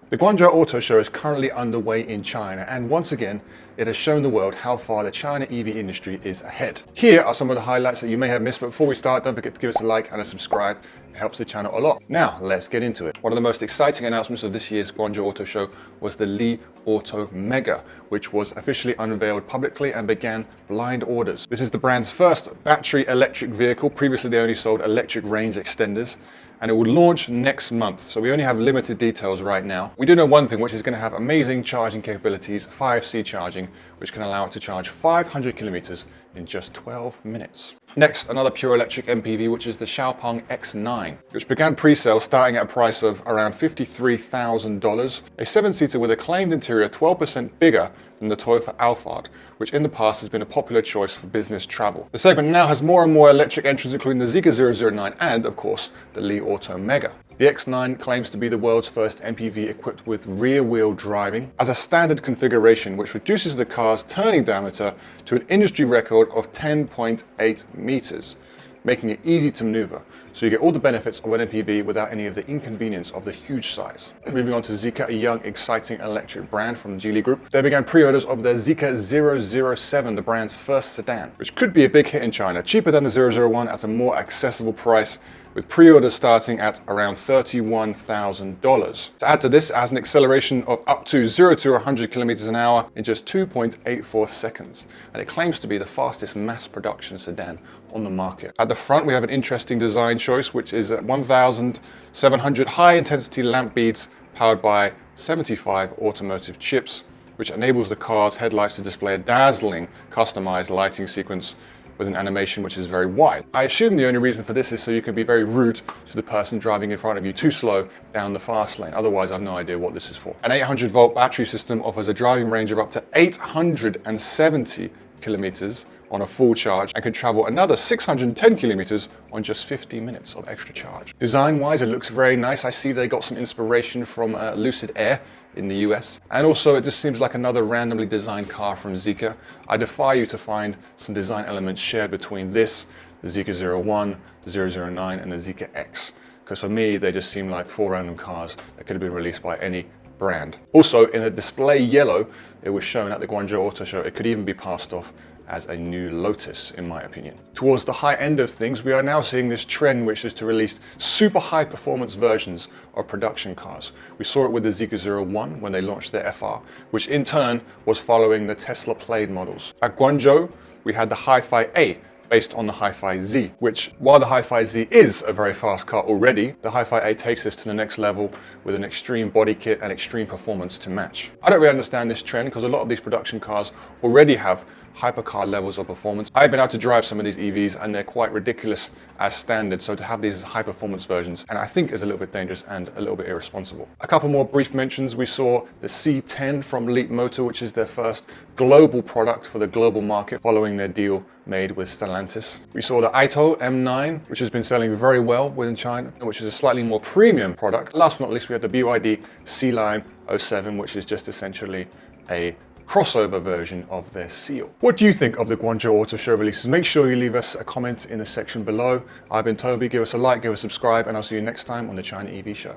The Guangzhou Auto Show is currently underway in China, and once again, it has shown the world how far the China EV industry is ahead. Here are some of the highlights that you may have missed, but before we start, don't forget to give us a like and a subscribe. It helps the channel a lot. Now, let's get into it. One of the most exciting announcements of this year's Guangzhou Auto Show was the Li Auto Mega, which was officially unveiled publicly and began blind orders. This is the brand's first battery electric vehicle. Previously, they only sold electric range extenders, and it will launch next month. So we only have limited details right now. We do know one thing, which is going to have amazing charging capabilities, 5C charging, which can allow it to charge 500 kilometers in just 12 minutes. Next, another pure electric MPV, which is the Xpeng X9, which began pre-sale starting at a price of around $53,000. A 7-seater with a claimed interior 12% bigger than the Toyota Alphard, which in the past has been a popular choice for business travel. The segment now has more and more electric entrants, including the Zeekr 009 and, of course, the Li Auto Mega. The X9 claims to be the world's first MPV equipped with rear-wheel driving as a standard configuration, which reduces the car's turning diameter to an industry record of 10.8 meters, making it easy to maneuver. So you get all the benefits of an MPV without any of the inconvenience of the huge size. Moving on to Zeekr, a young, exciting electric brand from the Geely Group. They began pre-orders of their Zeekr 007, the brand's first sedan, which could be a big hit in China, cheaper than the 001 at a more accessible price, with pre-orders starting at around $31,000. To add to this, it has an acceleration of up to 0 to 100 kilometers an hour in just 2.84 seconds, and it claims to be the fastest mass production sedan on the market. At the front, we have an interesting design choice, which is 1,700 high-intensity lamp beads powered by 75 automotive chips, which enables the car's headlights to display a dazzling customized lighting sequence with an animation which is very wide. I assume the only reason for this is so you can be very rude to the person driving in front of you too slow down the fast lane. Otherwise, I've no idea what this is for. An 800-volt battery system offers a driving range of up to 870 kilometers on a full charge and can travel another 610 kilometers on just 50 minutes of extra charge. Design-wise, it looks very nice. I see they got some inspiration from Lucid Air in the US. And also, it just seems like another randomly designed car from Zeekr. I defy you to find some design elements shared between this, the Zeekr 01, the 009, and the Zeekr X. Because for me, they just seem like 4 random cars that could have been released by any brand. Also, in a display yellow, it was shown at the Guangzhou Auto Show. It could even be passed off as a new Lotus, in my opinion. Towards the high end of things, we are now seeing this trend, which is to release super high performance versions of production cars. We saw it with the Zeekr 01 when they launched their FR, which in turn was following the Tesla Plaid models. At Guangzhou, we had the Hi-Fi A, based on the Hi-Fi Z, which, while the Hi-Fi Z is a very fast car already, the Hi-Fi A takes us to the next level with an extreme body kit and extreme performance to match. I don't really understand this trend because a lot of these production cars already have hypercar levels of performance. I've been out to drive some of these EVs and they're quite ridiculous as standard, so to have these as high performance versions, and I think is a little bit dangerous and a little bit irresponsible. A couple more brief mentions. We saw the C10 from Leap Motor, which is their first global product for the global market following their deal made with Stellantis. We saw the Aito M9, which has been selling very well within China, which is a slightly more premium product. Last but not least, we had the BYD Sealion 07, which is just essentially a crossover version of their Seal. What do you think of the Guangzhou Auto Show releases? Make sure you leave us a comment in the section below. I've been Toby. Give us a like, give us a subscribe, and I'll see you next time on the China EV Show.